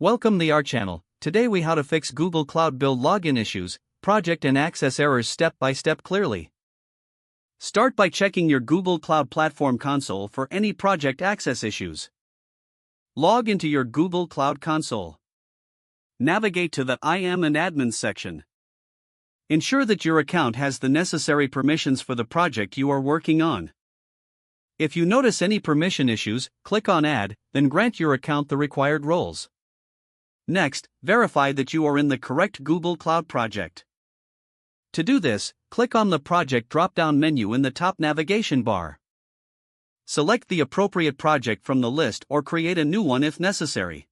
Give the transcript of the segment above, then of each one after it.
Welcome to our channel. Today we how to fix Google Cloud Build login issues, project and access errors step by step clearly. Start by checking your Google Cloud Platform console for any project access issues. Log into your Google Cloud console. Navigate to the I am an admin section. Ensure that your account has the necessary permissions for the project you are working on. If you notice any permission issues, click on Add, then grant your account the required roles. Next, verify that you are in the correct Google Cloud project. To do this, click on the Project drop-down menu in the top navigation bar. Select the appropriate project from the list or create a new one if necessary.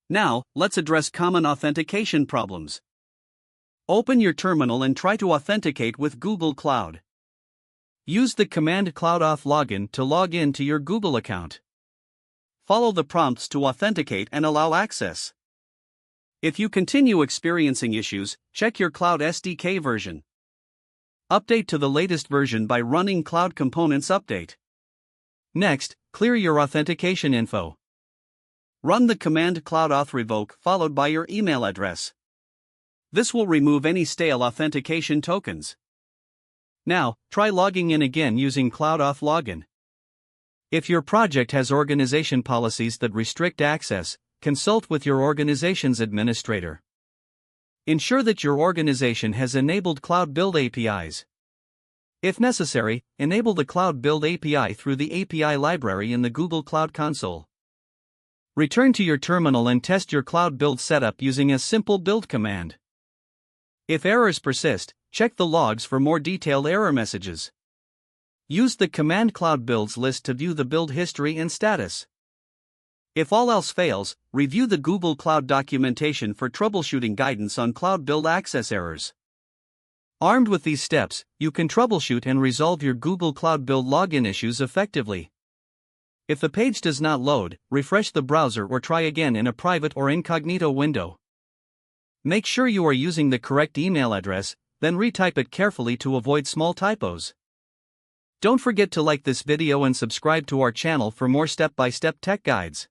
Now, let's address common authentication problems. Open your terminal and try to authenticate with Google Cloud. Use the command CloudAuth login to log in to your Google account. Follow the prompts to authenticate and allow access. If you continue experiencing issues, check your Cloud SDK version. Update to the latest version by running Cloud Components Update. Next, clear your authentication info. Run the command CloudAuth revoke followed by your email address. This will remove any stale authentication tokens. Now, try logging in again using CloudAuth login. If your project has organization policies that restrict access, consult with your organization's administrator. Ensure that your organization has enabled Cloud Build APIs. If necessary, enable the Cloud Build API through the API library in the Google Cloud Console. Return to your terminal and test your Cloud Build setup using a simple build command. If errors persist, check the logs for more detailed error messages. Use the command Cloud Builds list to view the build history and status. If all else fails, review the Google Cloud documentation for troubleshooting guidance on Cloud Build access errors. Armed with these steps, you can troubleshoot and resolve your Google Cloud Build login issues effectively. If the page does not load, refresh the browser or try again in a private or incognito window. Make sure you are using the correct email address, then retype it carefully to avoid small typos. Don't forget to like this video and subscribe to our channel for more step-by-step tech guides.